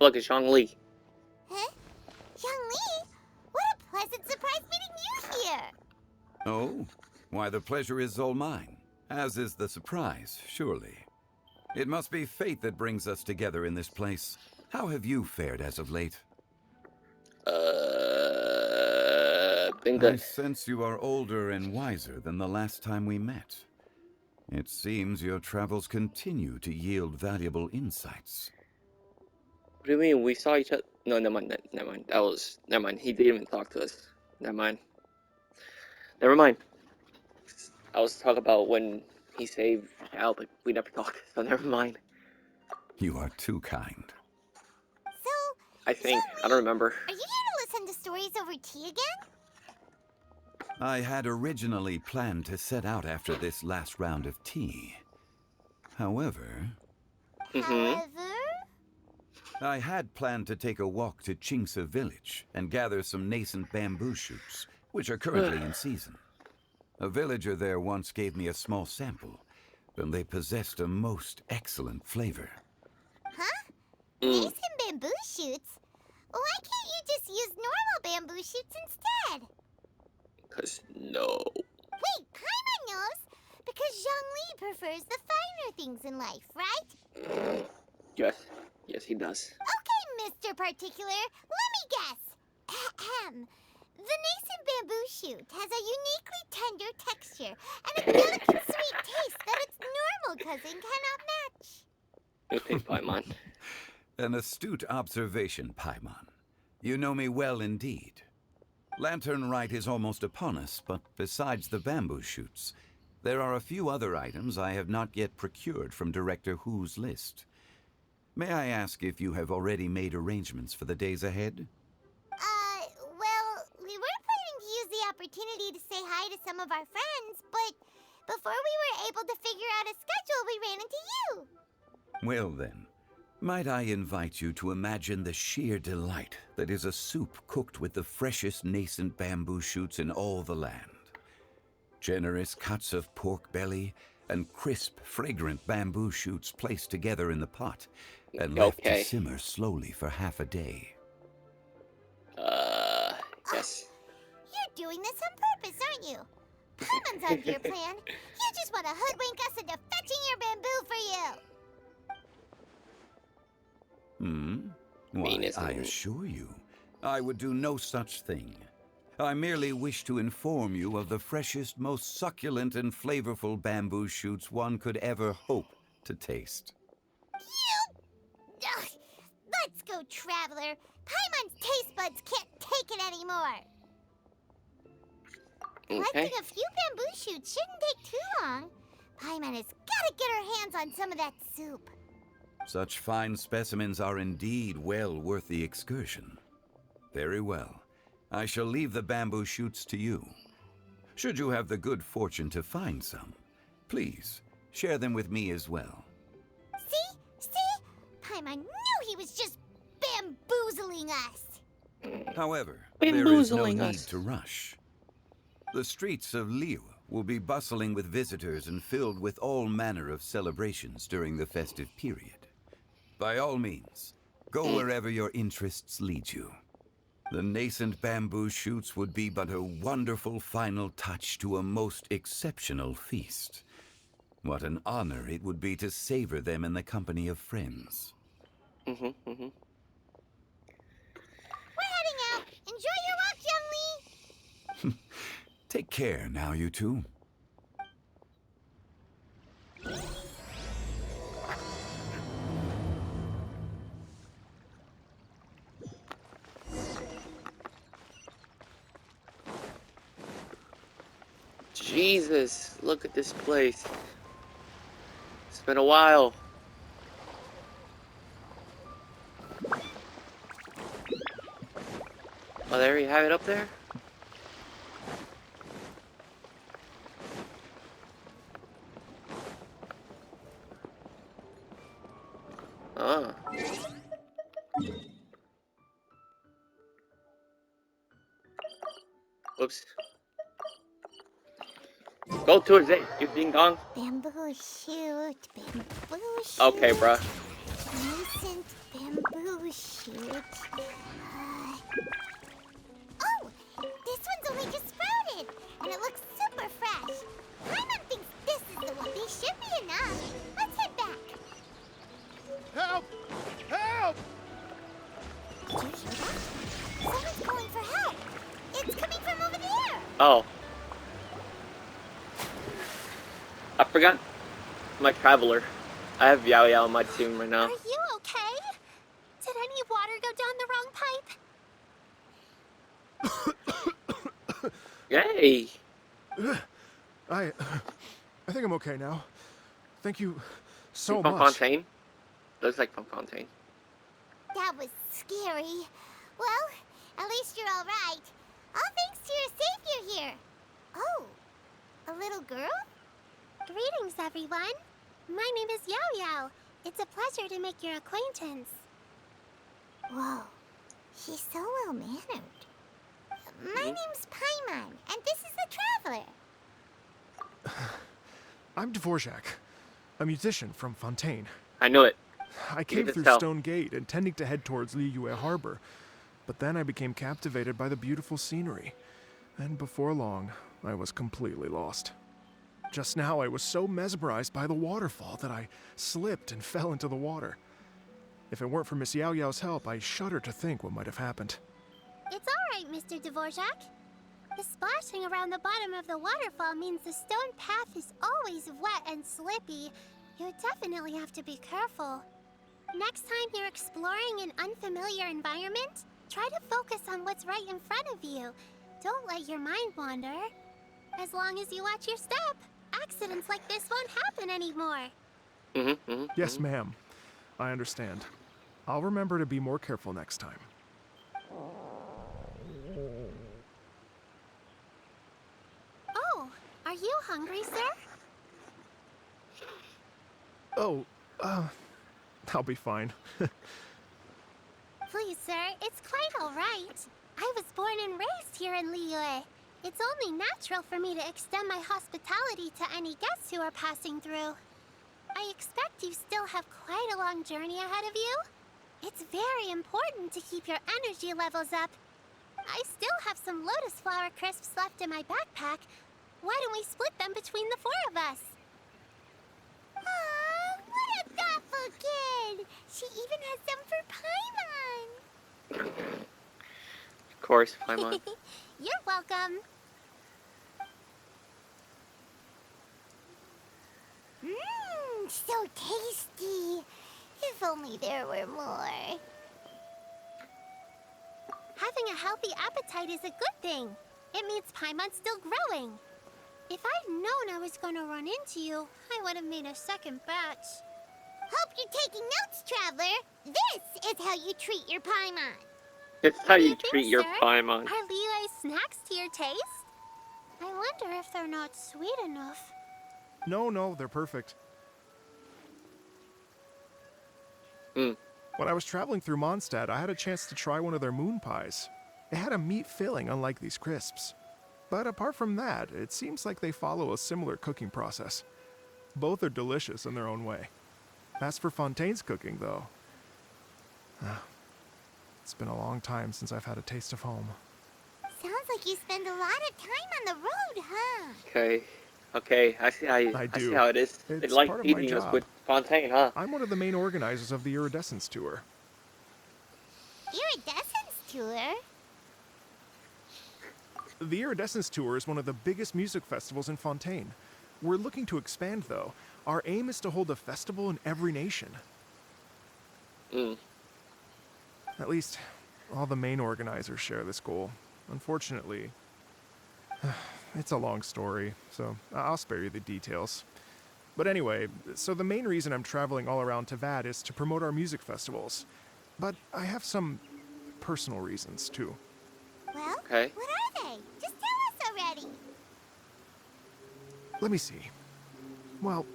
Look, it's Zhongli. Huh? Zhongli? What a pleasant surprise meeting you here! Oh? Why, the pleasure is all mine. As is the surprise, surely. It must be fate that brings us together in this place. How have you fared as of late? Been good. I sense you are older and wiser than the last time we met. It seems your travels continue to yield valuable insights. What do you mean? We saw each other. No, never mind. Never mind. Never mind. He didn't even talk to us. Never mind. Never mind. I was talking about when he saved Al, but we never talked, so never mind. You are too kind. So, I think. Zhongli, I don't remember. are you here to listen to stories over tea again? I had originally planned to set out after this last round of tea. However, I had planned to take a walk to Chingsa village and gather some nascent bamboo shoots, which are currently in season. A villager there once gave me a small sample, and they possessed a most excellent flavor. Huh? Nascent bamboo shoots? Why can't you just use normal bamboo shoots instead? Because no. Wait, Paimon knows! Because Zhongli prefers the finer things in life, right? Yes. Yes, he does. Okay, Mr. Particular, let me guess. Ahem. The nascent bamboo shoot has a uniquely tender texture and a delicate sweet taste that its normal cousin cannot match. Good pick, Paimon. An astute observation, Paimon. You know me well indeed. Lantern Rite is almost upon us, but besides the bamboo shoots, there are a few other items I have not yet procured from Director Hu's list. May I ask if you have already made arrangements for the days ahead? Well, we were planning to use the opportunity to say hi to some of our friends, but before we were able to figure out a schedule, we ran into you. Well then, might I invite you to imagine the sheer delight that is a soup cooked with the freshest nascent bamboo shoots in all the land. Generous cuts of pork belly and crisp, fragrant bamboo shoots placed together in the pot and left to simmer slowly for half a day. Yes. You're doing this on purpose, aren't you? Paimon's on your plan. You just want to hoodwink us into fetching your bamboo for you. Why, I assure you, I would do no such thing. I merely wish to inform you of the freshest, most succulent and flavorful bamboo shoots one could ever hope to taste. Ugh. Let's go, Traveler. Paimon's taste buds can't take it anymore. Collecting a few bamboo shoots shouldn't take too long. Paimon has got to get her hands on some of that soup. Such fine specimens are indeed well worth the excursion. Very well. I shall leave the bamboo shoots to you. Should you have the good fortune to find some, please share them with me as well. See? Paimon knew he was just bamboozling us. However, there is no need to rush. The streets of Liu will be bustling with visitors and filled with all manner of celebrations during the festive period. By all means, go wherever your interests lead you. The nascent bamboo shoots would be but a wonderful final touch to a most exceptional feast. What an honor it would be to savor them in the company of friends. We're heading out. Enjoy your walk, Zhongli. Take care now, you two. Jesus, look at this place. It's been a while. Oh, there you have it up there? Ah. Whoops. Go towards it, you ding dong. Bamboo shoot, bamboo shoot. Okay, bruh. Nascent bamboo bamboo shoot. Oh, this one's only just sprouted, and it looks super fresh. Paimon thinks this is the one. They should be enough. Let's head back. Help! Help! Did you hear that? Someone's calling for help. It's coming from over there. Oh. I forgot my traveler. I have Yao Yao on my team right now. Are you okay? Did any water go down the wrong pipe? Yay! I think I'm okay now. Thank you so From much. Fontaine? Looks like from Fontaine. That was scary. Well, at least you're all right. All thanks to your savior here. Oh, a little girl? Greetings, everyone. My name is Yao Yao. It's a pleasure to make your acquaintance. Whoa, she's so well-mannered. My name's Paimon, and this is the traveler. I'm Dvorak, a musician from Fontaine. I knew it. I came could through tell. Stone Gate, intending to head towards Liyue Harbor, but then I became captivated by the beautiful scenery, and before long, I was completely lost. Just now, I was so mesmerized by the waterfall that I slipped and fell into the water. If it weren't for Miss Yao Yao's help, I shudder to think what might have happened. It's all right, Mr. Dvorak. The splashing around the bottom of the waterfall means the stone path is always wet and slippy. You definitely have to be careful. Next time you're exploring an unfamiliar environment, try to focus on what's right in front of you. Don't let your mind wander. As long as you watch your step, accidents like this won't happen anymore. Yes, ma'am. I understand. I'll remember to be more careful next time. Oh, are you hungry, sir? Oh, I'll be fine. Please, sir, it's quite all right. I was born and raised here in Liyue. It's only natural for me to extend my hospitality to any guests who are passing through. I expect you still have quite a long journey ahead of you. It's very important to keep your energy levels up. I still have some lotus flower crisps left in my backpack. Why don't we split them between the four of us? Aw, what a thoughtful kid! She even has some for Paimon! Of course, Paimon. You're welcome. Mmm, so tasty. If only there were more. Having a healthy appetite is a good thing. It means Paimon's still growing. If I'd known I was going to run into you, I would have made a second batch. Hope you're taking notes, Traveler. This is how you treat your Paimon. It's how you What do treat think, your sir? Paimon. Are Liyue snacks to your taste? I wonder if they're not sweet enough. No, they're perfect. Mm. When I was traveling through Mondstadt, I had a chance to try one of their moon pies. It had a meat filling, unlike these crisps. But apart from that, it seems like they follow a similar cooking process. Both are delicious in their own way. As for Fontaine's cooking, though, it's been a long time since I've had a taste of home. Sounds like you spend a lot of time on the road, huh? Okay, I see how I see do. how it is. They It's like part of my feeding us job. with Fontaine, huh? I'm one of the main organizers of the Iridescence Tour. Iridescence tour? The Iridescence Tour is one of the biggest music festivals in Fontaine. We're looking to expand, though. Our aim is to hold a festival in every nation. Mm. At least, all the main organizers share this goal. Unfortunately, it's a long story, so I'll spare you the details. But anyway, so the main reason I'm traveling all around Tavad is to promote our music festivals. But I have some personal reasons, too. Well, Okay. what are they? Just tell us already. Let me see. Well,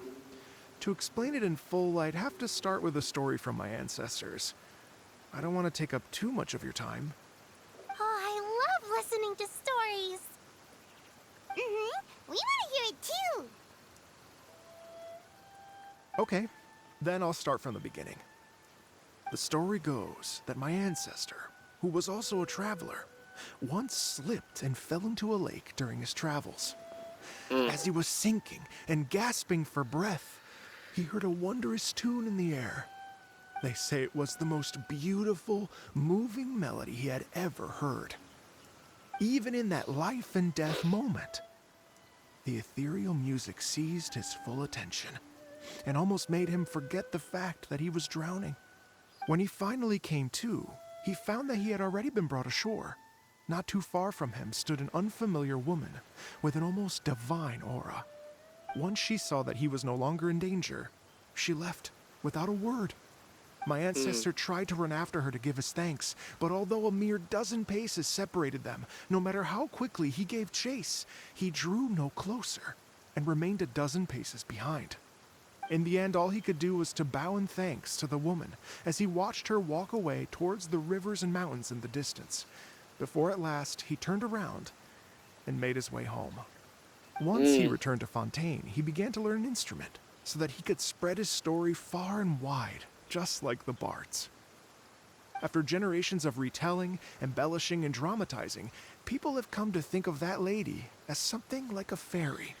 to explain it in full, I'd have to start with a story from my ancestors. I don't want to take up too much of your time. Oh, I love listening to stories. We want to hear it too. Okay, then I'll start from the beginning. The story goes that my ancestor, who was also a traveler, once slipped and fell into a lake during his travels. As he was sinking and gasping for breath, he heard a wondrous tune in the air. They say it was the most beautiful, moving melody he had ever heard. Even in that life and death moment, the ethereal music seized his full attention and almost made him forget the fact that he was drowning. When he finally came to, he found that he had already been brought ashore. Not too far from him stood an unfamiliar woman with an almost divine aura. Once she saw that he was no longer in danger, she left without a word. My ancestor tried to run after her to give his thanks, but although a mere dozen paces separated them, no matter how quickly he gave chase, he drew no closer and remained a dozen paces behind. In the end, all he could do was to bow in thanks to the woman as he watched her walk away towards the rivers and mountains in the distance, before at last he turned around and made his way home. Once he returned to Fontaine, he began to learn an instrument so that he could spread his story far and wide, just like the bards. After generations of retelling, embellishing, and dramatizing, people have come to think of that lady as something like a fairy.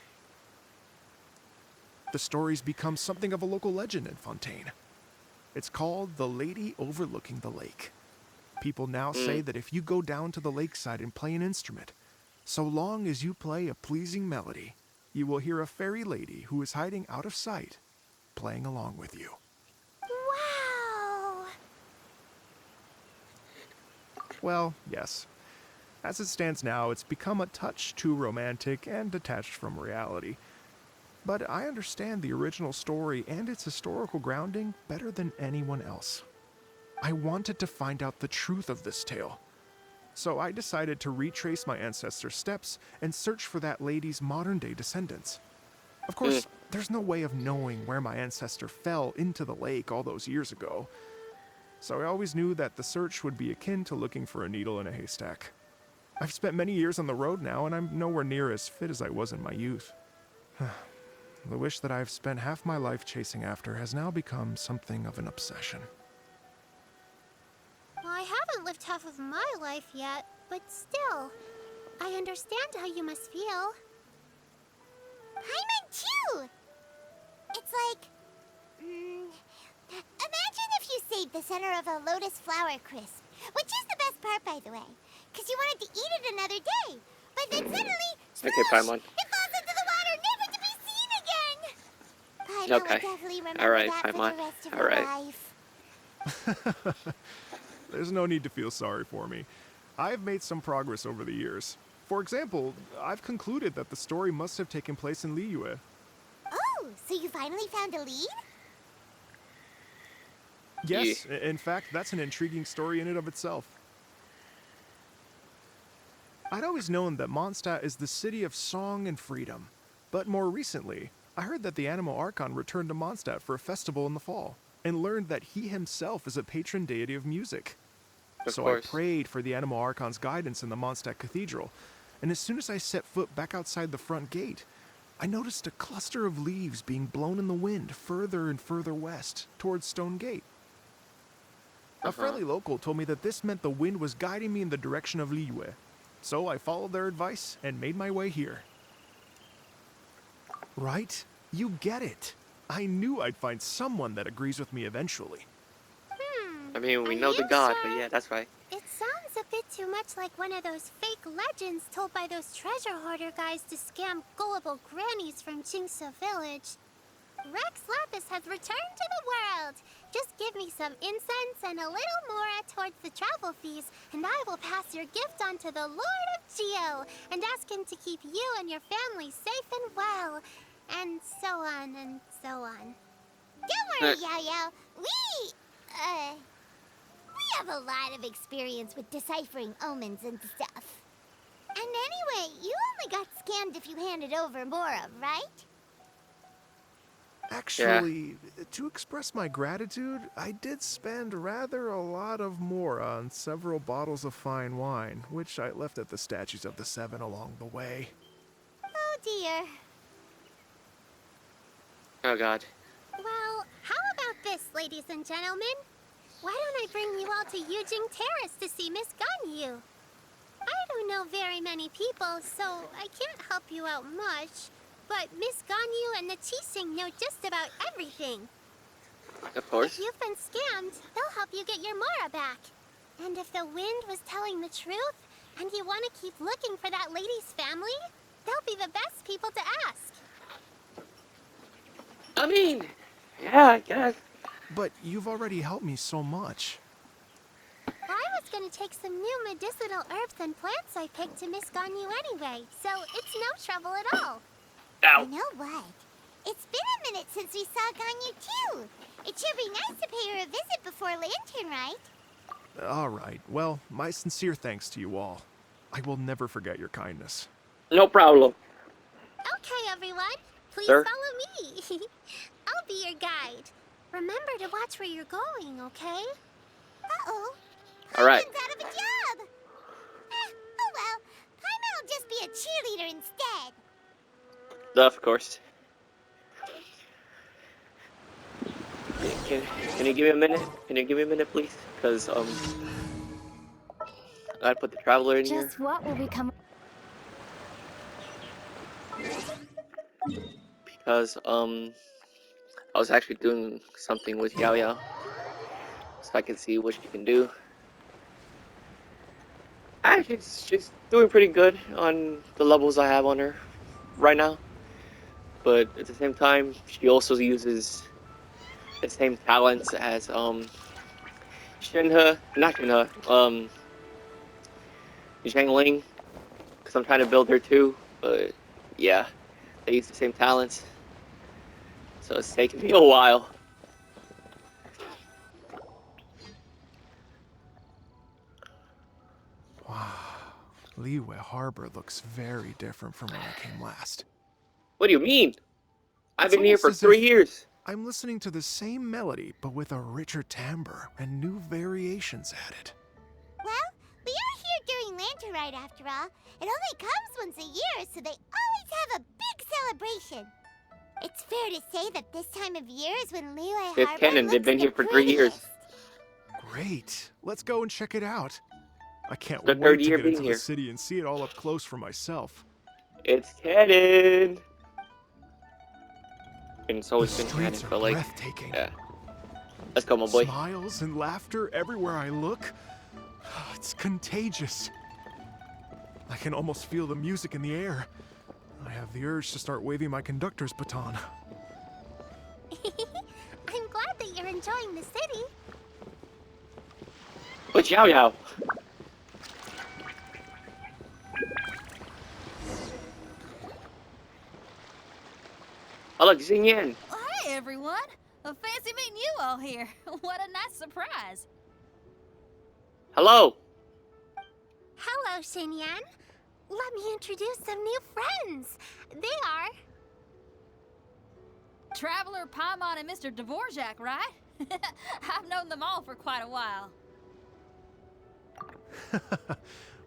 The story's become something of a local legend in Fontaine. It's called The Lady Overlooking the Lake. People now say that if you go down to the lakeside and play an instrument, so long as you play a pleasing melody, you will hear a fairy lady who is hiding out of sight, playing along with you. Wow! Well, yes. As it stands now, it's become a touch too romantic and detached from reality. But I understand the original story and its historical grounding better than anyone else. I wanted to find out the truth of this tale. So I decided to retrace my ancestors' steps and search for that lady's modern-day descendants. Of course, there's no way of knowing where my ancestor fell into the lake all those years ago. So I always knew that the search would be akin to looking for a needle in a haystack. I've spent many years on the road now, and I'm nowhere near as fit as I was in my youth. The wish that I've spent half my life chasing after has now become something of an obsession. Well, I haven't lived half of my life yet, but still, I understand how you must feel. Paimon too! It's like... imagine if you saved the center of a lotus flower crisp, which is the best part, by the way, because you wanted to eat it another day. But then suddenly, Okay, Paimon. it falls into the water, never to be seen again! Paimon will definitely remember Alright, that Paimon. for the rest of her life. There's no need to feel sorry for me. I've made some progress over the years. For example, I've concluded that the story must have taken place in Liyue. Oh, so you finally found a lead? Yes, in fact, that's an intriguing story in and of itself. I'd always known that Mondstadt is the city of song and freedom, but more recently, I heard that the Anemo Archon returned to Mondstadt for a festival in the fall, and learned that he himself is a patron deity of music. So I prayed for the Anemo Archon's guidance in the Mondstadt Cathedral, and as soon as I set foot back outside the front gate, I noticed a cluster of leaves being blown in the wind further and further west, towards Stone Gate. A friendly local told me that this meant the wind was guiding me in the direction of Liyue, so I followed their advice and made my way here. Right? You get it. I knew I'd find someone that agrees with me eventually. I mean, we know the god, but yeah, that's right. It sounds a bit too much like one of those fake legends told by those treasure hoarder guys to scam gullible grannies from Jingsa Village. Rex Lapis has returned to the world. Just give me some incense and a little more towards the travel fees, and I will pass your gift on to the Lord of Geo and ask him to keep you and your family safe and well, and so on and so on. Don't worry, Yao-Yao. We have a lot of experience with deciphering omens and stuff. And anyway, you only got scammed if you handed over Mora, right? Actually, to express my gratitude, I did spend rather a lot of Mora on several bottles of fine wine, which I left at the Statues of the Seven along the way. Oh dear. Oh god. Well, how about this, ladies and gentlemen? Why don't I bring you all to Yujing Terrace to see Miss Ganyu? I don't know very many people, so I can't help you out much. But Miss Ganyu and the Qixing know just about everything. Of course. If you've been scammed, they'll help you get your Mora back. And if the wind was telling the truth, and you want to keep looking for that lady's family, they'll be the best people to ask. I mean, yeah, I guess. But you've already helped me so much. I was gonna take some new medicinal herbs and plants I picked to Miss Ganyu anyway, so it's no trouble at all. Ow. You know what? It's been a minute since we saw Ganyu too. It should be nice to pay her a visit before Lantern, right? All right. Well, my sincere thanks to you all. I will never forget your kindness. No problem. Okay, everyone. Please Sir? follow me. I'll be your guide. Remember to watch where you're going, okay? Uh-oh. All right. Paimon's out of a job. Oh well. Paimon will just be a cheerleader instead. Of course. Can you give me a minute? Can you give me a minute, please? Because I gotta put the traveler in here. Just what will become? Because I was actually doing something with Yao Yao, so I can see what she can do. Actually, she's doing pretty good on the levels I have on her right now. But at the same time, she also uses the same talents as Shinhe, not Shinhe, Zhangling, because I'm trying to build her too. But yeah, they use the same talents, so it's taking me a while. Wow. Liyue Harbor looks very different from when I came last. What do you mean? I've It's been here almost for as 3 if years. I'm listening to the same melody, but with a richer timbre and new variations added. Well, we are here during Lantern Rite after all. It only comes once a year, so they always have a big celebration. It's fair to say that this time of year is when Liyue It's Harbor canon, looks they've been the here for 3 years. prettiest. Great. Let's go and check it out. I can't The wait third to year get being into here. the city and see it all up close for myself. It's canon. And it's The always been canon streets for are like, breathtaking. yeah. Let's go, my boy. Smiles and laughter everywhere I look. It's contagious. I can almost feel the music in the air. I have the urge to start waving my conductor's baton. I'm glad that you're enjoying the city. But Yao Yao. Oh look, Xingyan. Hey everyone! Fancy meeting you all here. What a nice surprise. Hello. Hello, Xinyan. Let me introduce some new friends. They are... Traveler, Paimon, and Mr. Dvorak, right? I've known them all for quite a while.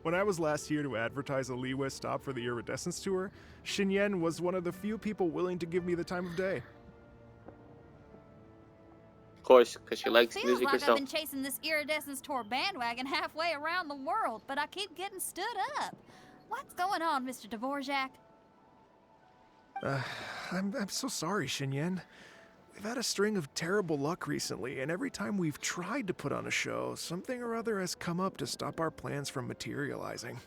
When I was last here to advertise a Liyue stop for the Iridescence Tour, Xinyan was one of the few people willing to give me the time of day. Of course, because she likes Feels music like herself. I've been chasing this Iridescence Tour bandwagon halfway around the world, but I keep getting stood up. What's going on, Mr. Dvorak? I'm so sorry, Xinyan. We've had a string of terrible luck recently, and every time we've tried to put on a show, something or other has come up to stop our plans from materializing.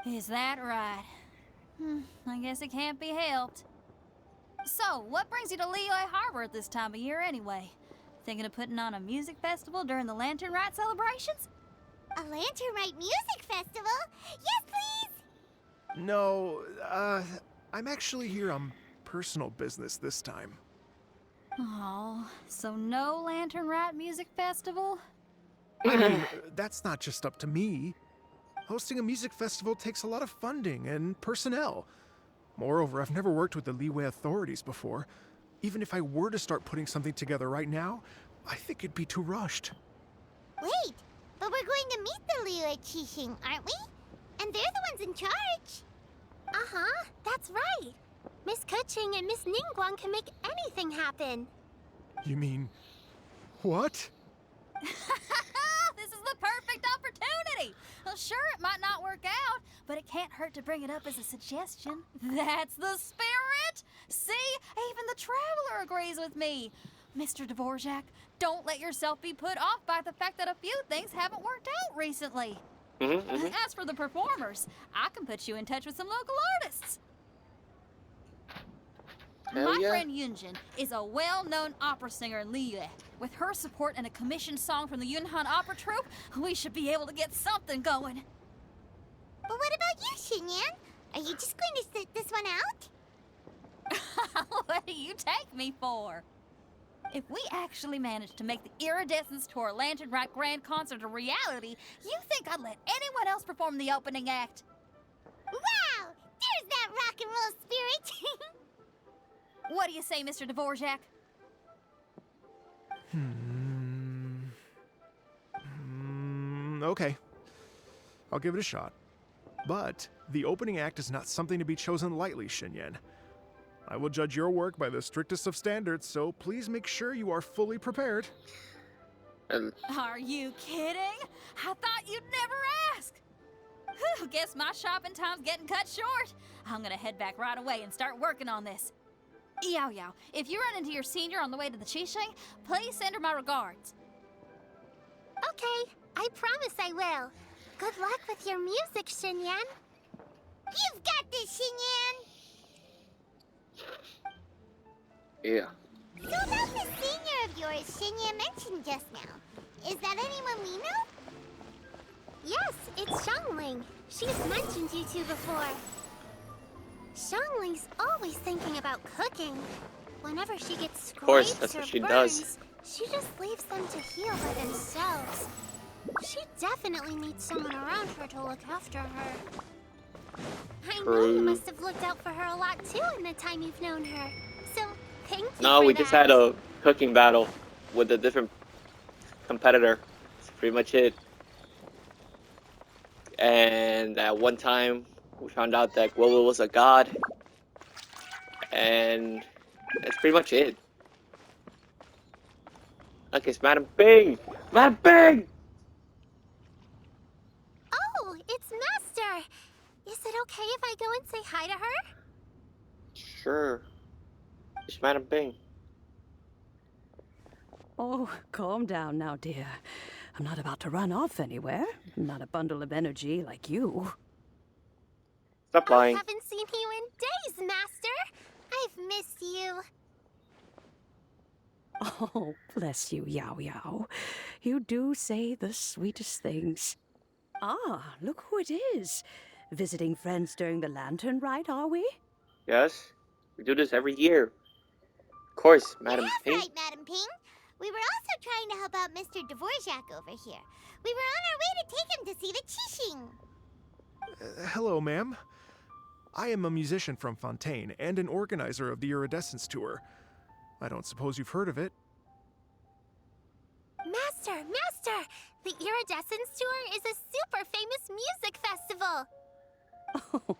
Is that right? I guess it can't be helped. So, what brings you to Liyue Harbor at this time of year anyway? Thinking of putting on a music festival during the Lantern Rite celebrations? A Lantern Rite music festival? Yes, please! No, I'm actually here on personal business this time. Oh, so no Lantern Rite music festival? I mean, that's not just up to me. Hosting a music festival takes a lot of funding and personnel. Moreover, I've never worked with the Liyue authorities before. Even if I were to start putting something together right now, I think it'd be too rushed. Wait, but we're going to meet the Liyue Qixing, aren't we? And they're the ones in charge. Uh-huh, that's right. Miss Keqing and Miss Ningguang can make anything happen. You mean... what? This is the perfect opportunity. Well, sure, it might not work out, but it can't hurt to bring it up as a suggestion. That's the spirit. See, even the traveler agrees with me. Mr. Dvorak, don't let yourself be put off by the fact that a few things haven't worked out recently. As for the performers, I can put you in touch with some local artists. My friend Yunjin is a well-known opera singer in Liyue. With her support and a commissioned song from the Yunhan Opera Troupe, we should be able to get something going. But what about you, Xinyan? Are you just going to sit this one out? What do you take me for? If we actually manage to make the Iridescence Tour Lantern Rock Grand Concert a reality, you think I'd let anyone else perform the opening act? Wow! There's that rock and roll spirit! What do you say, Mr. Dvorak? Okay. I'll give it a shot. But the opening act is not something to be chosen lightly, Xinyan. I will judge your work by the strictest of standards, so please make sure you are fully prepared. Are you kidding? I thought you'd never ask. Whew, guess my shopping time's getting cut short. I'm gonna head back right away and start working on this. Yao Yao, if you run into your senior on the way to the Qixing, please send her my regards. Okay, I promise I will. Good luck with your music, Xinyan. You've got this, Xinyan! Yeah. So about the senior of yours Xinyan mentioned just now, is that anyone we know? Yes, it's Xiangling. She's mentioned you two before. Xiangling's always thinking about cooking. Whenever she gets scrapes course, that's or what she burns, does. she just leaves them to heal by themselves. She definitely needs someone around her to look after her. I know you must have looked out for her a lot too in the time you've known her. So, thank you No, for we that. just had a cooking battle with a different competitor. That's pretty much it. And at one time, we found out that Guowu was a god. And that's pretty much it. Look, it's Madam Bing! Madam Bing! Oh, it's Master! Is it okay if I go and say hi to her? Sure. It's Madam Bing. Oh, calm down now, dear. I'm not about to run off anywhere. I'm not a bundle of energy like you. Stop I lying. haven't seen you in days, Master! I've missed you. Oh, bless you, Yao Yao. You do say the sweetest things. Ah, look who it is. Visiting friends during the lantern rite, are we? Yes? We do this every year. Of course, Madam That's Bing. right, Madam Ping. We were also trying to help out Mr. Dvorak over here. We were on our way to take him to see the Qixing. Hello, ma'am. I am a musician from Fontaine and an organizer of the Iridescence Tour. I don't suppose you've heard of it. Master! The Iridescence Tour is a super famous music festival! Oh,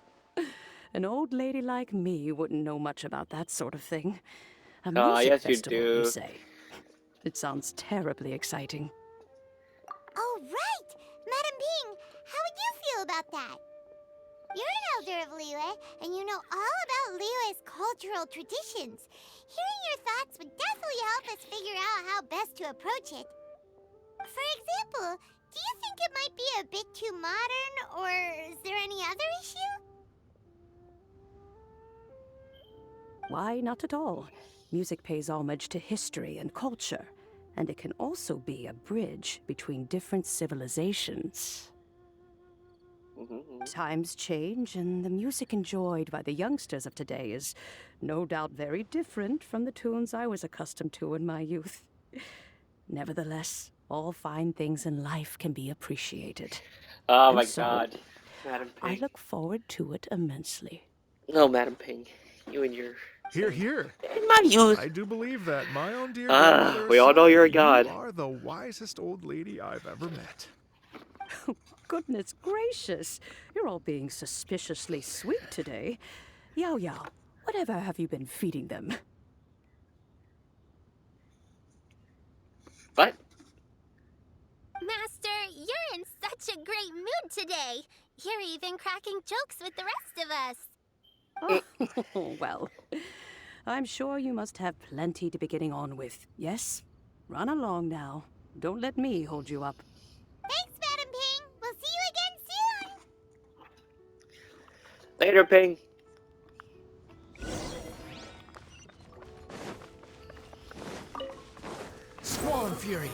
an old lady like me wouldn't know much about that sort of thing. A Ah, music yes, you festival, do. you say? It sounds terribly exciting. Oh, right! Madam Ping, how would you feel about that? You're an elder of Liyue, and you know all about Liyue's cultural traditions. Hearing your thoughts would definitely help us figure out how best to approach it. For example, do you think it might be a bit too modern, or is there any other issue? Why, not at all. Music pays homage to history and culture, and it can also be a bridge between different civilizations. Times change, and the music enjoyed by the youngsters of today is no doubt very different from the tunes I was accustomed to in my youth. Nevertheless, all fine things in life can be appreciated. Oh And my so, god. Madam I Ping. look forward to it immensely. No, Madam Ping. You and your... Here, here. In my youth. I do believe that, my own dear Ah, grandmother we all know you're a Asari, god. You are the wisest old lady I've ever met. Goodness gracious, you're all being suspiciously sweet today. Yao Yao, whatever have you been feeding them? What? such a great mood today. You're even cracking jokes with the rest of us. Oh, well, I'm sure you must have plenty to be getting on with, yes? Run along now. Don't let me hold you up. Thanks, Madam Ping. We'll see you again soon. Later, Ping. Swan Fury.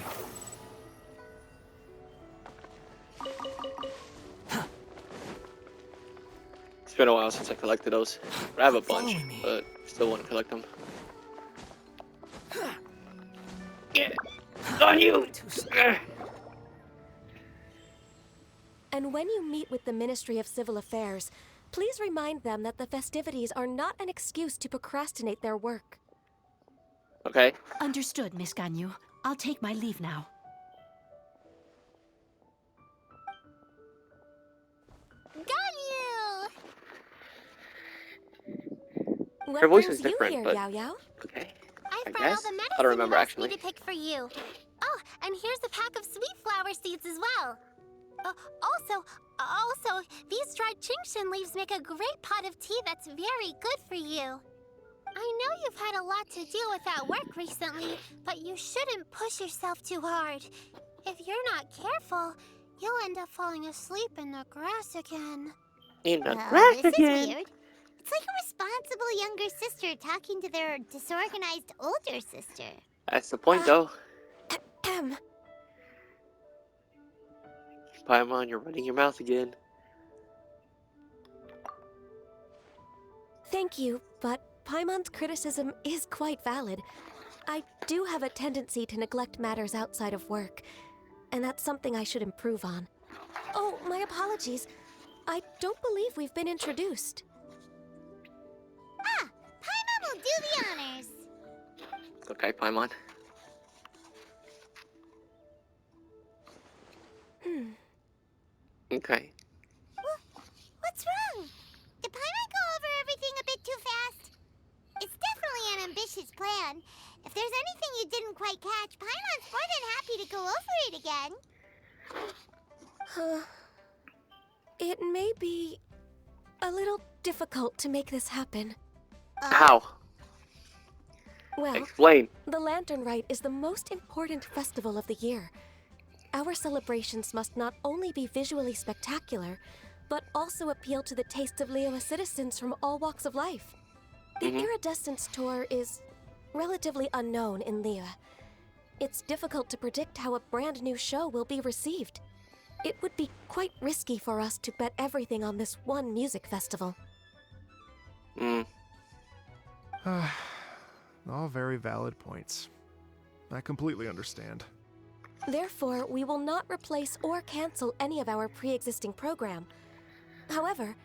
It's been a while since I collected those. I have a bunch, Follow me. but still want to collect them. Get on you! And when you meet with the Ministry of Civil Affairs, please remind them that the festivities are not an excuse to procrastinate their work. Okay. Understood, Miss Ganyu. I'll take my leave now. Got you! What Her voice brings is different, you here, but Yao Yao? okay. I I brought all guess. the I medicine don't remember you asked actually. me to pick for you. Oh, and here's a pack of sweet flower seeds as well. Also, these dried chingshin leaves make a great pot of tea that's very good for you. I know you've had a lot to deal with at work recently, but you shouldn't push yourself too hard. If you're not careful, you'll end up falling asleep in the grass again. In the grass This again. is weird. It's like a responsible younger sister talking to their disorganized older sister. That's the point, though. Ahem. Paimon, you're running your mouth again. Thank you, but Paimon's criticism is quite valid. I do have a tendency to neglect matters outside of work, and that's something I should improve on. Oh, my apologies. I don't believe we've been introduced. Ah, Paimon will do the honors. Okay, Paimon. Okay. What's wrong? Did Paimon go over everything a bit too fast? It's definitely an ambitious plan. If there's anything you didn't quite catch, Paimon's more than happy to go over it again. It may be a little difficult to make this happen. How? Well, Explain. the Lantern Rite is the most important festival of the year. Our celebrations must not only be visually spectacular, but also appeal to the tastes of Liyue citizens from all walks of life. The Iridescence Tour is relatively unknown in Liyue. It's difficult to predict how a brand new show will be received. It would be quite risky for us to bet everything on this one music festival. All very valid points. I completely understand. Therefore, we will not replace or cancel any of our pre-existing program. However,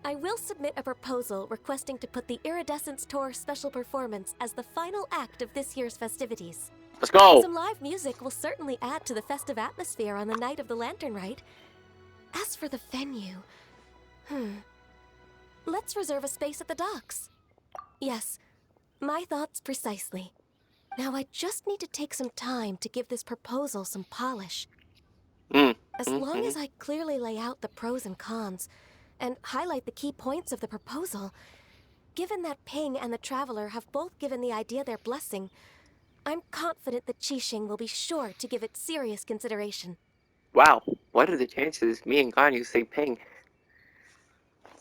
I will submit a proposal requesting to put the Iridescence Tour special performance as the final act of this year's festivities. Let's go. Some live music will certainly add to the festive atmosphere on the night of the Lantern Rite. As for the venue, let's reserve a space at the docks. Yes, my thoughts precisely. Now I just need to take some time to give this proposal some polish. As long as I clearly lay out the pros and cons, and highlight the key points of the proposal, given that Ping and the Traveler have both given the idea their blessing, I'm confident that Qixing will be sure to give it serious consideration. Wow. What are the chances me and Ganyu say Ping?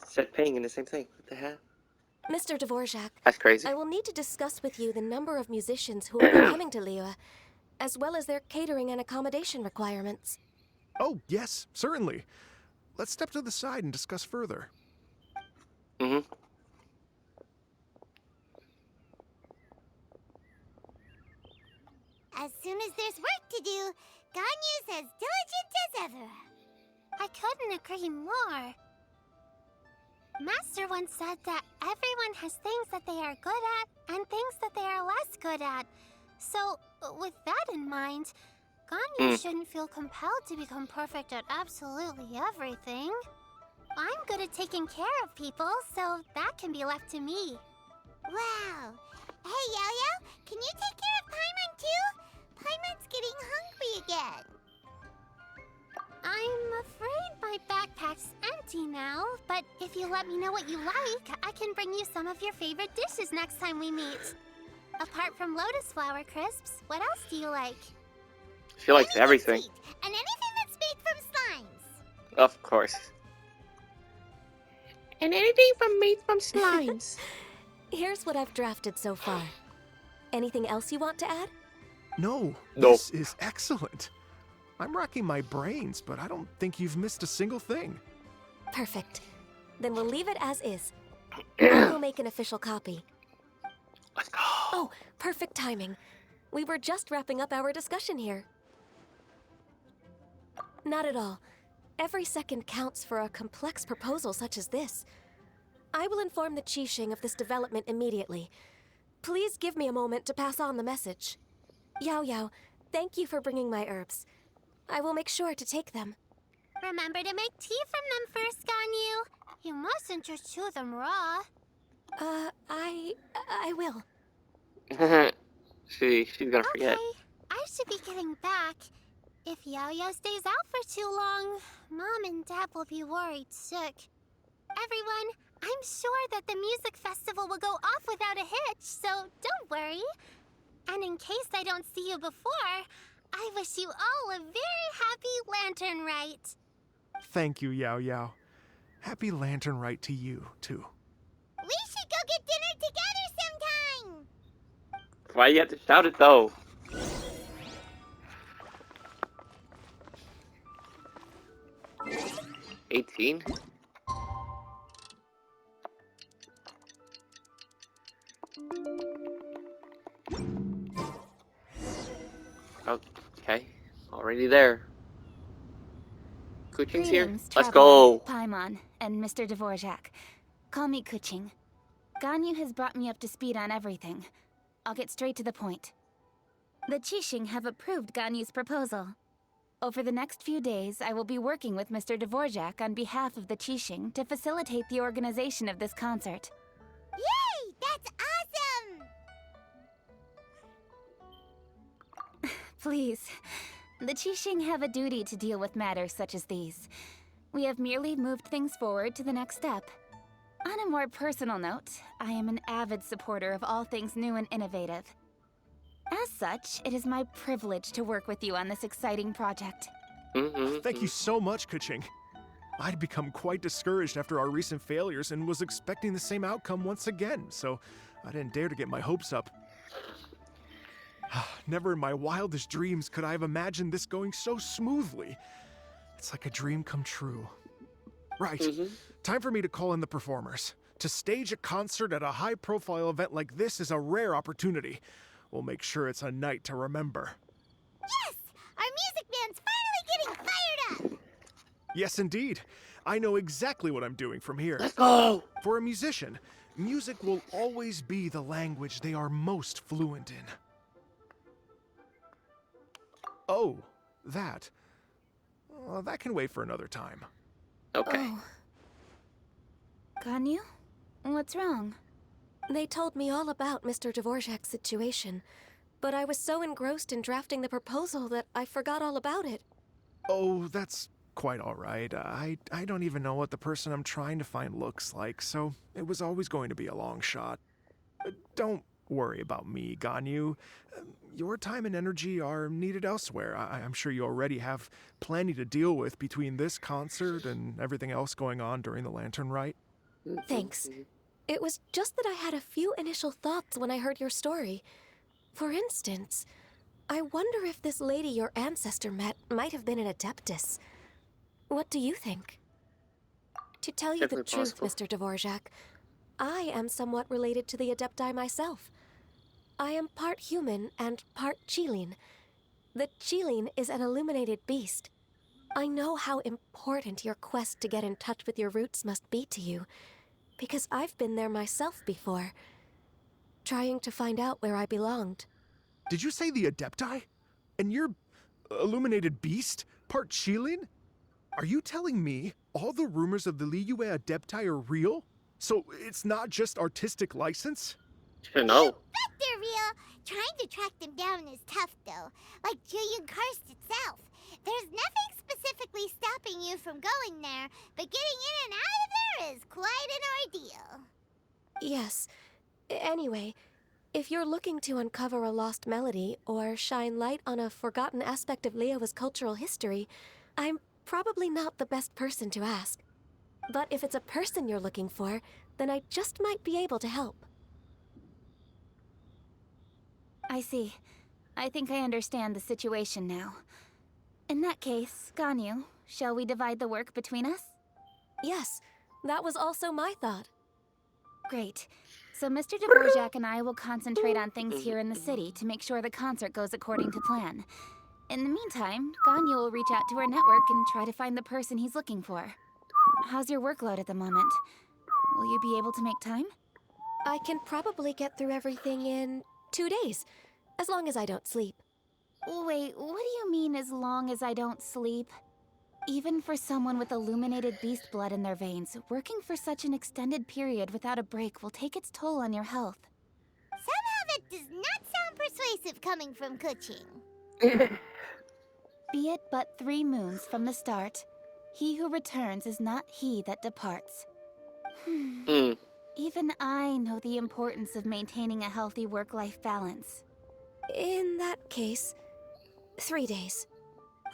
Said Ping in the same thing. What the hell? Mr. Dvorak, That's crazy. I will need to discuss with you the number of musicians who will be coming to Liyue, as well as their catering and accommodation requirements. Oh, yes, certainly. Let's step to the side and discuss further. As soon as there's work to do, Ganyu's as diligent as ever. I couldn't agree more. Master once said that everyone has things that they are good at and things that they are less good at. So, with that in mind, Ganyu shouldn't feel compelled to become perfect at absolutely everything. I'm good at taking care of people, so that can be left to me. Wow. Hey, Yo-Yo, can you take care of Paimon too? Paimon's getting hungry again. I'm afraid you let me know what you like, I can bring you some of your favorite dishes next time we meet. Apart from lotus flower crisps, what else do you like? She likes everything. Sweet, and anything that's made from slimes. Of course. And anything made from slimes. Here's what I've drafted so far. Anything else you want to add? No, No. this is excellent. I'm racking my brains, but I don't think you've missed a single thing. Perfect. Then we'll leave it as is. I will make an official copy. Let's go. Oh, perfect timing. We were just wrapping up our discussion here. Not at all. Every second counts for a complex proposal such as this. I will inform the Qixing of this development immediately. Please give me a moment to pass on the message. Yao Yao, thank you for bringing my herbs. I will make sure to take them. Remember to make tea from them first, Ganyu. You mustn't just chew them raw. I will. She's gonna forget. Okay, I should be getting back. If Yao-Yao stays out for too long, Mom and Dad will be worried sick. Everyone, I'm sure that the music festival will go off without a hitch, so don't worry. And in case I don't see you before, I wish you all a very happy Lantern Rite. Thank you, Yao Yao. Happy Lantern Rite to you, too. We should go get dinner together sometime! Why you have to shout it though? $18? Okay, already there. Kuching's here? Greetings, Let's traveler, go! Paimon, and Mr. Dvorak. Call me Kuching. Ganyu has brought me up to speed on everything. I'll get straight to the point. The Qixing have approved Ganyu's proposal. Over the next few days, I will be working with Mr. Dvorak on behalf of the Qixing to facilitate the organization of this concert. Yay! That's awesome! Please. The Qixing have a duty to deal with matters such as these. We have merely moved things forward to the next step. On a more personal note, I am an avid supporter of all things new and innovative. As such, it is my privilege to work with you on this exciting project. Thank you so much, Kuching. I'd become quite discouraged after our recent failures and was expecting the same outcome once again, so I didn't dare to get my hopes up. Never in my wildest dreams could I have imagined this going so smoothly. It's like a dream come true. Right, time for me to call in the performers. To stage a concert at a high-profile event like this is a rare opportunity. We'll make sure it's a night to remember. Yes! Our music band's finally getting fired up! Yes, indeed. I know exactly what I'm doing from here. Let's go! For a musician, music will always be the language they are most fluent in. Oh, that. Well, that can wait for another time. Okay. Oh. Ganyu? What's wrong? They told me all about Mr. Dvorak's situation, but I was so engrossed in drafting the proposal that I forgot all about it. Oh, that's quite all right. I don't even know what the person I'm trying to find looks like, so it was always going to be a long shot. Don't worry about me, Ganyu. Your time and energy are needed elsewhere. I'm sure you already have plenty to deal with between this concert and everything else going on during the Lantern Rite. Thanks. It was just that I had a few initial thoughts when I heard your story. For instance, I wonder if this lady your ancestor met might have been an Adeptus. What do you think? To tell you the Definitely truth, possible. Mr. Dvorak, I am somewhat related to the Adepti myself. I am part human and part Qilin. The Qilin is an illuminated beast. I know how important your quest to get in touch with your roots must be to you, because I've been there myself before, trying to find out where I belonged. Did you say the Adepti? And you're illuminated beast? Part Qilin? Are you telling me all the rumors of the Liyue Adepti are real? So it's not just artistic license? No. Bet they're real. Trying to track them down is tough, though. Like Julian Karst itself. There's nothing specifically stopping you from going there, but getting in and out of there is quite an ordeal. Yes. Anyway, if you're looking to uncover a lost melody or shine light on a forgotten aspect of Liyue's cultural history, I'm probably not the best person to ask. But if it's a person you're looking for, then I just might be able to help. I see. I think I understand the situation now. In that case, Ganyu, shall we divide the work between us? Yes, that was also my thought. Great. So Mr. Dvorak and I will concentrate on things here in the city to make sure the concert goes according to plan. In the meantime, Ganyu will reach out to our network and try to find the person he's looking for. How's your workload at the moment? Will you be able to make time? I can probably get through everything in 2 days, as long as I don't sleep. Wait, what do you mean as long as I don't sleep? Even for someone with illuminated beast blood in their veins, working for such an extended period without a break will take its toll on your health. Somehow that does not sound persuasive coming from Kuching. Be it but 3 moons from the start, he who returns is not he that departs. Even I know the importance of maintaining a healthy work-life balance. In that case, 3 days.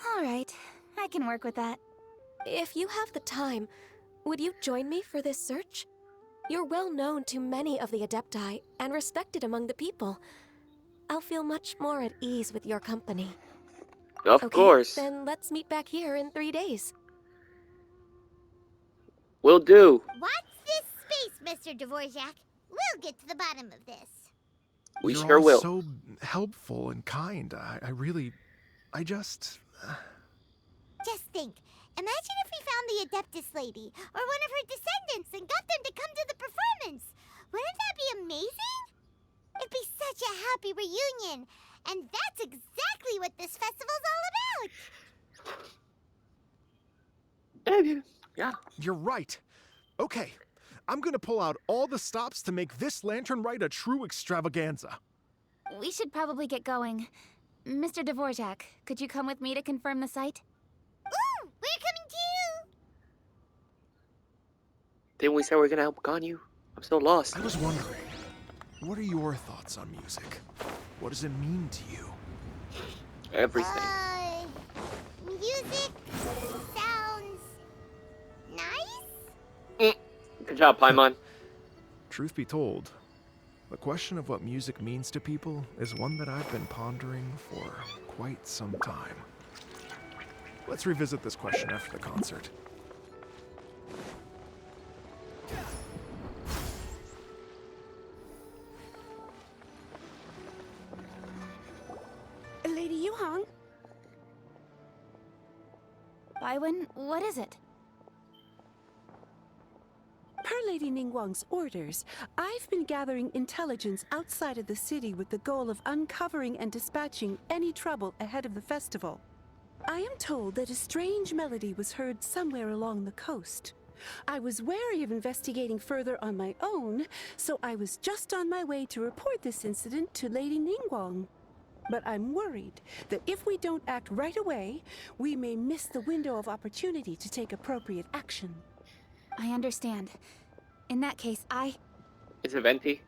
All right, I can work with that. If you have the time, would you join me for this search? You're well known to many of the Adepti and respected among the people. I'll feel much more at ease with your company. Of course. Then let's meet back here in 3 days. Will do. Watch this space, Mr. Dvorak. We'll get to the bottom of this. We You're sure all will. so helpful and kind. I just... Just think. Imagine if we found the Adeptus lady, or one of her descendants, and got them to come to the performance. Wouldn't that be amazing? It'd be such a happy reunion. And that's exactly what this festival's all about. Yeah. You're right. Okay, I'm gonna pull out all the stops to make this lantern rite a true extravaganza. We should probably get going. Mr. Dvorak, could you come with me to confirm the site? Ooh, we're coming too! Didn't we say we're gonna help Ganyu? I'm still lost. I was wondering, what are your thoughts on music? What does it mean to you? Everything. Music sounds nice? Good job, Paimon. Truth be told, the question of what music means to people is one that I've been pondering for quite some time. Let's revisit this question after the concert. Lady Yuhang? Baiwen, what is it? Per Lady Ningguang's orders, I've been gathering intelligence outside of the city with the goal of uncovering and dispatching any trouble ahead of the festival. I am told that a strange melody was heard somewhere along the coast. I was wary of investigating further on my own, so I was just on my way to report this incident to Lady Ningguang. But I'm worried that if we don't act right away, we may miss the window of opportunity to take appropriate action. I understand. In that case, Is it Venti?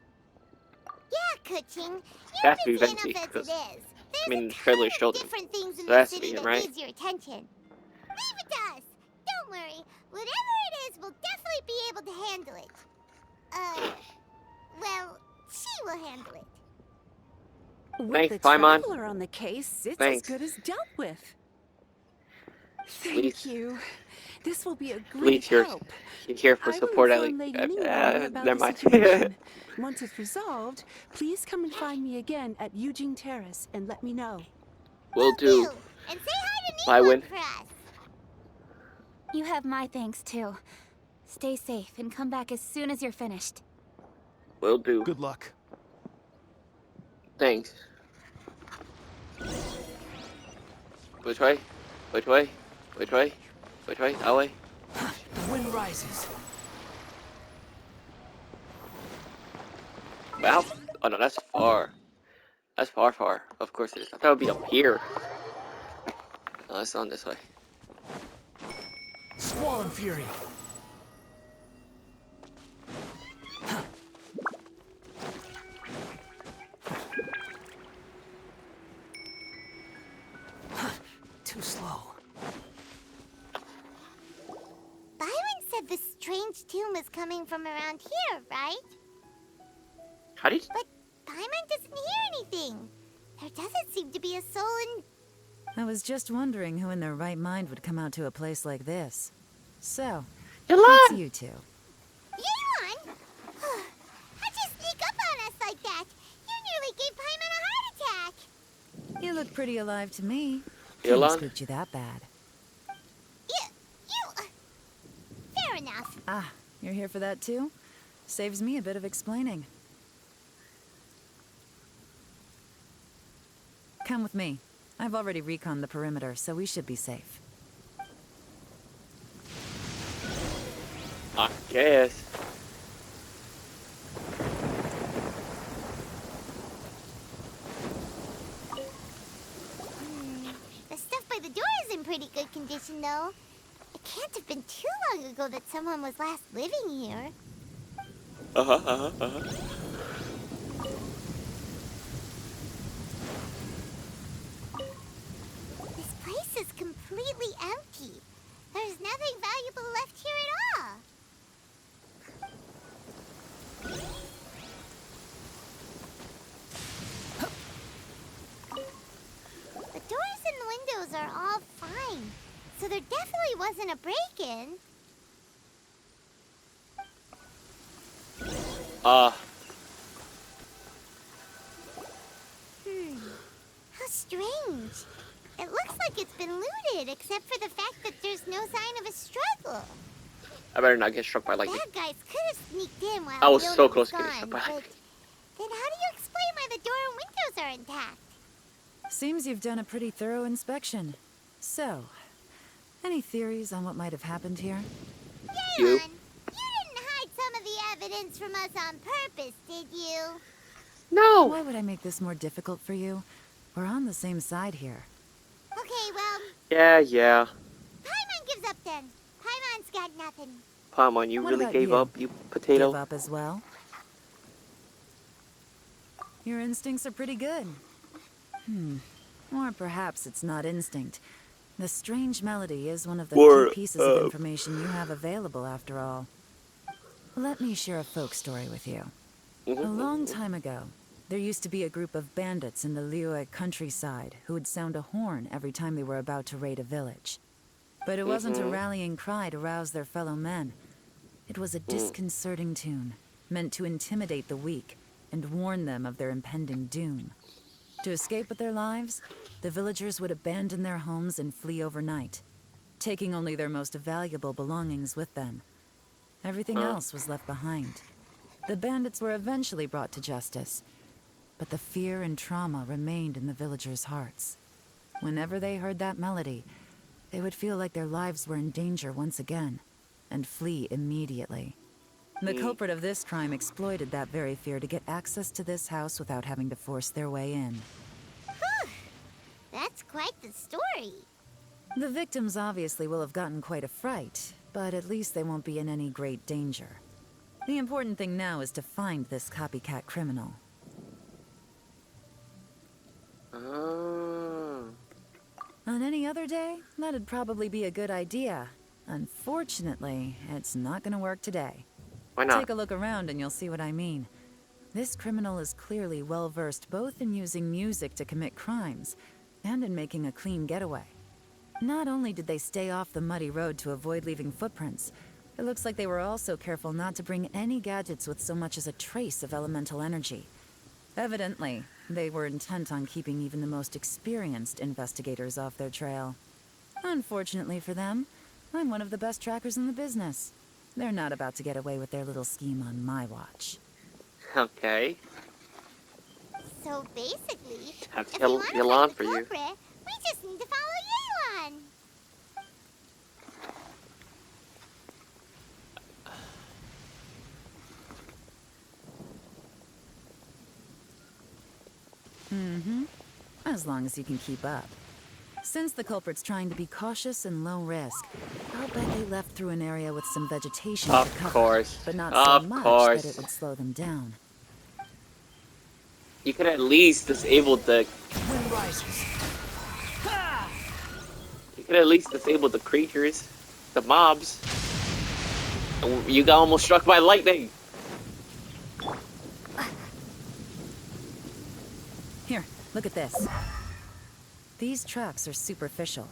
Yeah, Kuching. Has You're to be busy Venti, enough as it 'cause, is. There's I mean, a the trailer ton showed of them. different things in So it the has to city be him, that right? needs your attention. Leave it to us. Don't worry. Whatever it is, we'll definitely be able to handle it. Well, she will handle it. With Thanks, the Paimon. traveler on the case, it's Thanks. as good as dealt with. Thank Please. you. This will be a great Please, you're help. here for I will support. inform Lady Ningguang about Never the mind. situation. Once it's resolved, please come and find me again at Eugene Terrace and let me know. Will do. And say hi to Bye, Win. Ningguang for us. you have my thanks too. Stay safe and come back as soon as you're finished. Will do. Good luck. Thanks. Which way? Which way? Which way? Which way? That way? The wind rises. Well, Oh no, that's far. That's far, far. Of course it is. I thought it would be up here. No, it's on this way. Squall and Fury. Too slow. Byron said the strange tune was coming from around here, right? How do you... But Paimon doesn't hear anything. There doesn't seem to be a soul in... I was just wondering who in their right mind would come out to a place like this. So, Yelan! what's you two? Yelan? How'd you sneak up on us like that? You nearly gave Paimon a heart attack. You look pretty alive to me. Yelan? Couldn't spooked you that bad. Fair enough. Ah, you're here for that too? Saves me a bit of explaining. Come with me. I've already reconned the perimeter, so we should be safe. I guess. The stuff by the door is in pretty good condition, though. It can't have been too long ago that someone was last living here. This place is completely empty. There's nothing valuable left here at all. The doors and the windows are all fine, so there definitely wasn't a break-in. How strange. It looks like it's been looted, except for the fact that there's no sign of a struggle. I better not get struck by lightning. Bad guys could have sneaked in while I was the so building close to was getting struck by gone, lightning. but then how do you explain why the door and windows are intact? Seems you've done a pretty thorough inspection. So, any theories on what might have happened here? You? You didn't hide some of the evidence from us on purpose, did you? No! Why would I make this more difficult for you? We're on the same side here. Okay, well, Yeah. Paimon gives up then. Paimon's got nothing. Paimon, you What really about gave you? up, you potato? Give up as well? Your instincts are pretty good. Or perhaps it's not instinct. The strange melody is one of the few pieces of information you have available, after all. Let me share a folk story with you. A long time ago, there used to be a group of bandits in the Liyue countryside who would sound a horn every time they were about to raid a village. But it wasn't a rallying cry to rouse their fellow men. It was a disconcerting tune, meant to intimidate the weak and warn them of their impending doom. To escape with their lives, the villagers would abandon their homes and flee overnight, taking only their most valuable belongings with them. Everything else was left behind. The bandits were eventually brought to justice, but the fear and trauma remained in the villagers' hearts. Whenever they heard that melody, they would feel like their lives were in danger once again, and flee immediately. The culprit of this crime exploited that very fear to get access to this house without having to force their way in. That's quite the story. The victims obviously will have gotten quite a fright, but at least they won't be in any great danger. The important thing now is to find this copycat criminal. On any other day, that'd probably be a good idea. Unfortunately, it's not gonna work today. Why not? Take a look around and you'll see what I mean. This criminal is clearly well-versed both in using music to commit crimes and in making a clean getaway. Not only did they stay off the muddy road to avoid leaving footprints, it looks like they were also careful not to bring any gadgets with so much as a trace of elemental energy. Evidently, they were intent on keeping even the most experienced investigators off their trail. Unfortunately for them, I'm one of the best trackers in the business. They're not about to get away with their little scheme on my watch. Okay. So basically, Have if we want to Yelan find the for you. culprit, we just need to follow Yelan. As long as you can keep up. Since the culprit's trying to be cautious and low risk, I'll bet they left through an area with some vegetation Of for cover, course. but not Of so much course. that it would slow them down. You could at least disable the. Wind rises. You could at least disable the creatures, the mobs. And you got almost struck by lightning. Here, look at this. These tracks are superficial,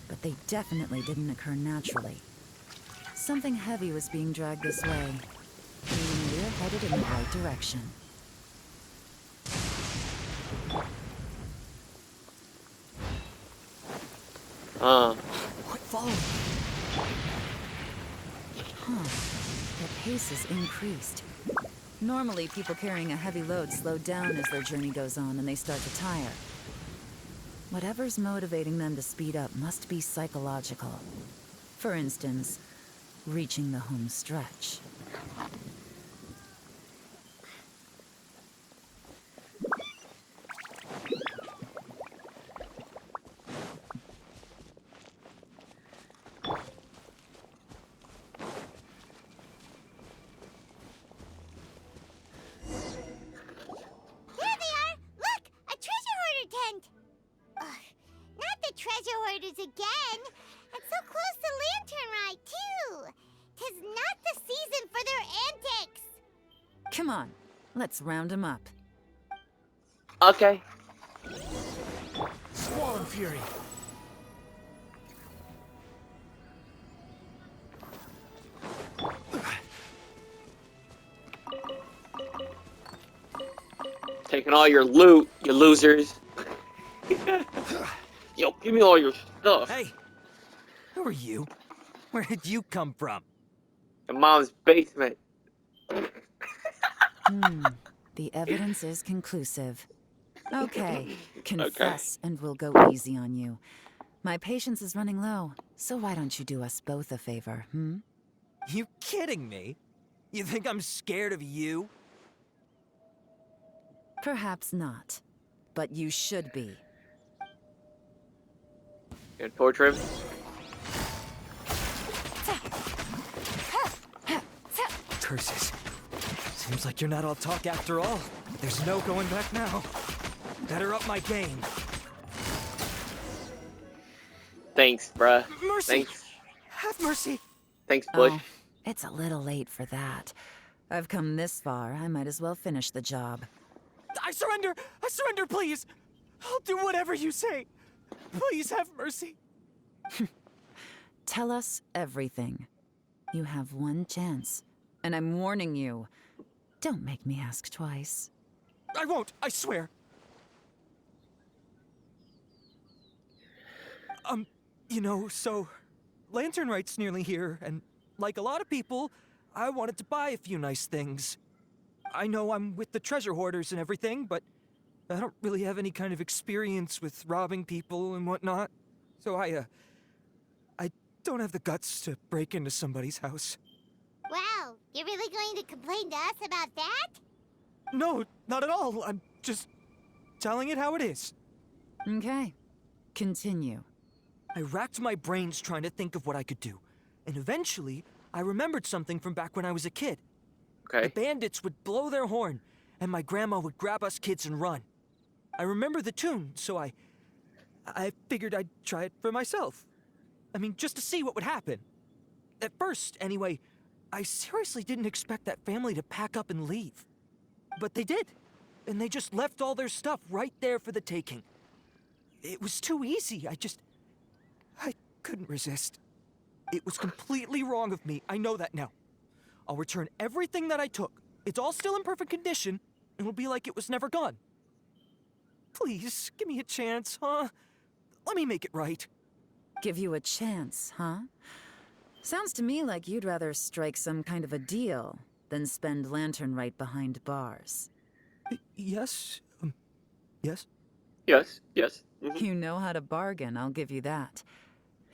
but they definitely didn't occur naturally. Something heavy was being dragged this way, meaning we're headed in the right direction. Quit following. Their pace has increased. Normally, people carrying a heavy load slow down as their journey goes on and they start to tire. Whatever's motivating them to speed up must be psychological. For instance, reaching the home stretch. There they are! Look! A treasure hoarder tent! Ugh, not the treasure hoarders again! And so close to Lantern Ride, too! 'Tis not the season for their antics! Come on, let's round them up. Okay. Squall Fury. Taking all your loot, you losers. Yo, give me all your stuff. Hey, who are you? Where did you come from? In Mom's basement. The evidence is conclusive. Okay, confess and we'll go easy on you. My patience is running low, so why don't you do us both a favor, You kidding me? You think I'm scared of you? Perhaps not, but you should be. Gonna torture him? Curses. Seems like you're not all talk after all. There's no going back now. Better up my game. Thanks, bruh. Mercy! Thanks. Have mercy! Thanks, Bush. Oh, it's a little late for that. I've come this far, I might as well finish the job. I surrender! I surrender, please! I'll do whatever you say. Please have mercy. Tell us everything. You have one chance, and I'm warning you. Don't make me ask twice. I won't, I swear. You know, so Lantern Right's nearly here, and like a lot of people, I wanted to buy a few nice things. I know I'm with the treasure hoarders and everything, but I don't really have any kind of experience with robbing people and whatnot. So I don't have the guts to break into somebody's house. Wow, you're really going to complain to us about that? No, not at all. I'm just telling it how it is. Okay, continue. I racked my brains trying to think of what I could do, and eventually, I remembered something from back when I was a kid. Okay. The bandits would blow their horn, and my grandma would grab us kids and run. I remember the tune, so I figured I'd try it for myself. I mean, just to see what would happen. At first, anyway, I seriously didn't expect that family to pack up and leave. But they did, and they just left all their stuff right there for the taking. It was too easy, I couldn't resist. It was completely wrong of me, I know that now. I'll return everything that I took. It's all still in perfect condition, and it'll be like it was never gone. Please, give me a chance, huh? Let me make it right. Give you a chance, huh? Sounds to me like you'd rather strike some kind of a deal than spend Lantern Right behind bars. Yes? Yes? Yes, yes. You know how to bargain, I'll give you that.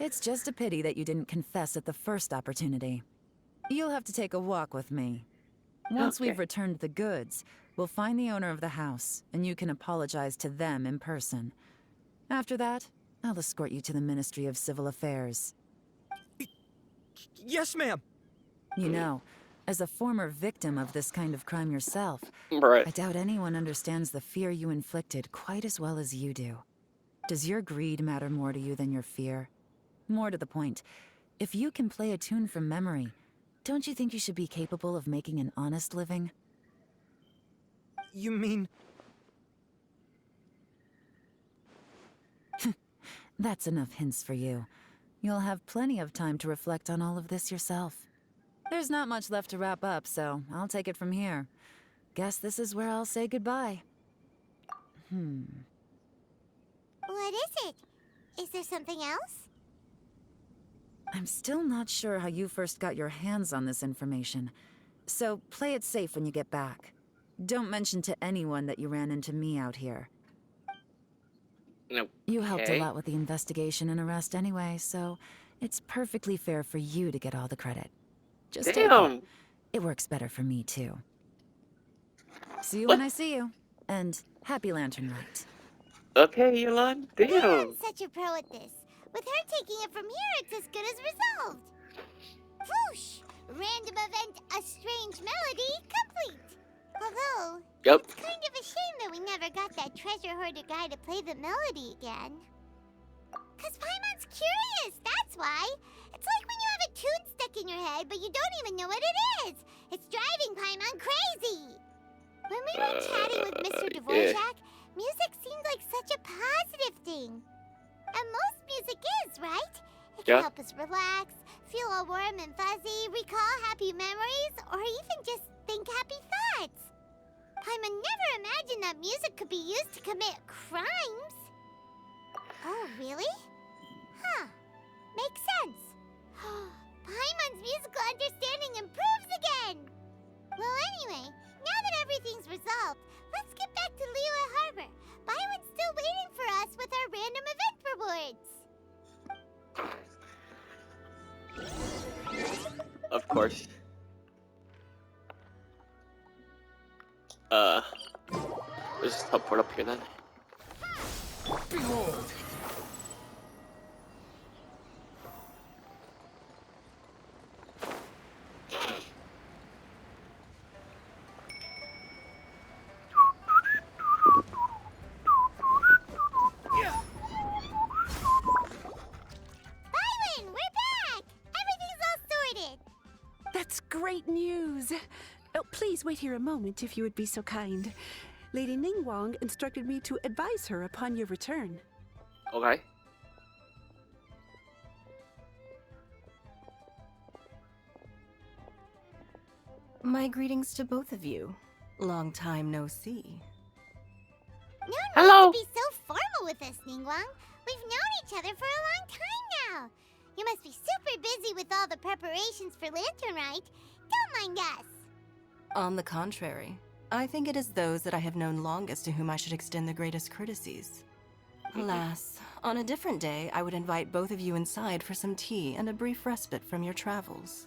It's just a pity that you didn't confess at the first opportunity. You'll have to take a walk with me. Once we've returned the goods, we'll find the owner of the house, and you can apologize to them in person. After that, I'll escort you to the Ministry of Civil Affairs. Yes, ma'am. You know, as a former victim of this kind of crime yourself, Right. I doubt anyone understands the fear you inflicted quite as well as you do. Does your greed matter more to you than your fear? More to the point, if you can play a tune from memory, don't you think you should be capable of making an honest living? You mean... That's enough hints for you. You'll have plenty of time to reflect on all of this yourself. There's not much left to wrap up, so I'll take it from here. Guess this is where I'll say goodbye. What is it? Is there something else? I'm still not sure how you first got your hands on this information, so play it safe when you get back. Don't mention to anyone that you ran into me out here. No. You helped a lot with the investigation and arrest anyway, so it's perfectly fair for you to get all the credit. Just take it. Damn. It works better for me, too. See you when I see you. And happy Lantern Rite. Okay, Yolanda. Damn. You're such a pro at this. With her taking it from here, it's as good as resolved. Whoosh! Random event, a strange melody, complete. Although, Yep. it's kind of a shame that we never got that treasure hoarder guy to play the melody again. 'Cause Paimon's curious, that's why. It's like when you have a tune stuck in your head, but you don't even know what it is. It's driving Paimon crazy. When we were chatting with Mr. Dvorak, music seemed like such a positive thing. And most music is, right? It can help us relax, feel all warm and fuzzy, recall happy memories, or even just think happy thoughts. Paimon never imagined that music could be used to commit crimes. Oh, really? Huh. Makes sense. Paimon's musical understanding improves again! Well, anyway, now that everything's resolved, let's get back to Liyue Harbor. Byron's still waiting for us with our random event rewards. Of course. Let's just teleport up here then. Behold! Byron, we're back! Everything's all sorted. That's great news. Oh, please wait here a moment if you would be so kind. Lady Ningguang instructed me to advise her upon your return. Okay. My greetings to both of you. Long time no see. No need to be so formal with us, Ningguang. We've known each other for a long time now. You must be super busy with all the preparations for Lantern Rite. Don't mind us. On the contrary, I think it is those that I have known longest to whom I should extend the greatest courtesies. Alas, on a different day, I would invite both of you inside for some tea and a brief respite from your travels.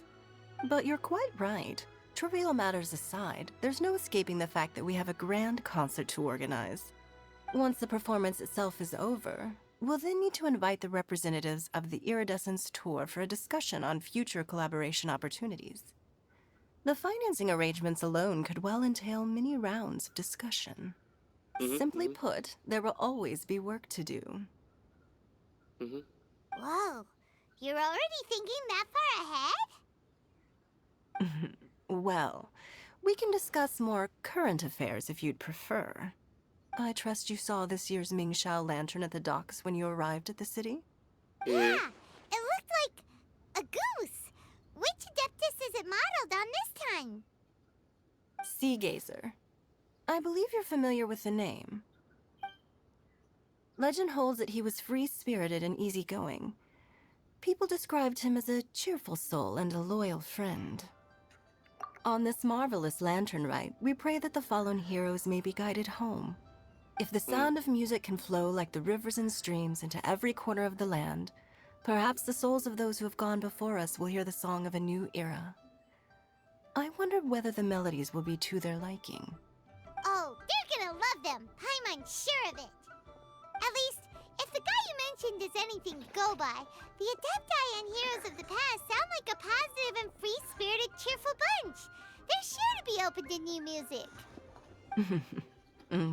But you're quite right. Trivial matters aside, there's no escaping the fact that we have a grand concert to organize. Once the performance itself is over, we'll then need to invite the representatives of the Iridescence Tour for a discussion on future collaboration opportunities. The financing arrangements alone could well entail many rounds of discussion. Simply put, there will always be work to do. Whoa, you're already thinking that far ahead? Well, we can discuss more current affairs if you'd prefer. I trust you saw this year's Mingxiao lantern at the docks when you arrived at the city? Yeah, it looked like a goose. Which Adeptus is it modeled on this time? Sea Gazer. I believe you're familiar with the name. Legend holds that he was free-spirited and easygoing. People described him as a cheerful soul and a loyal friend. On this marvelous Lantern Rite, we pray that the fallen heroes may be guided home. If the sound of music can flow like the rivers and streams into every corner of the land, perhaps the souls of those who have gone before us will hear the song of a new era. I wonder whether the melodies will be to their liking. Oh, they're gonna love them. Paimon's sure of it. At least, if the legend is anything to go by, the Adepti and Heroes of the Past sound like a positive and free-spirited, cheerful bunch. They're sure to be open to new music.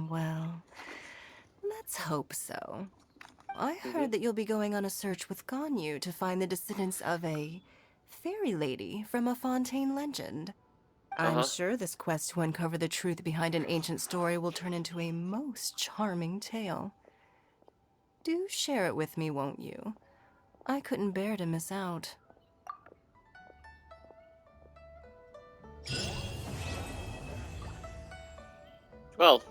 Well, let's hope so. I heard that you'll be going on a search with Ganyu to find the descendants of a fairy lady from a Fontaine legend. I'm sure this quest to uncover the truth behind an ancient story will turn into a most charming tale. Do share it with me, won't you? I couldn't bear to miss out. Well.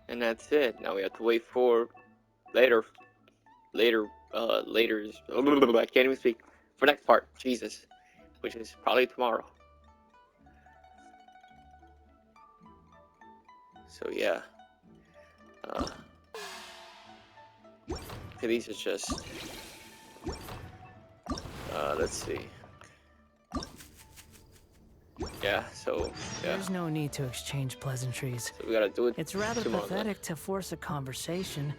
And that's it. Now we have to wait for later, I can't even speak, for next part, Jesus, which is probably tomorrow. So yeah. Okay, these are just, let's see. Yeah, so, yeah. There's no need to exchange pleasantries. So we gotta do it. It's rather pathetic to force a conversation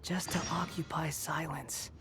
just to occupy silence.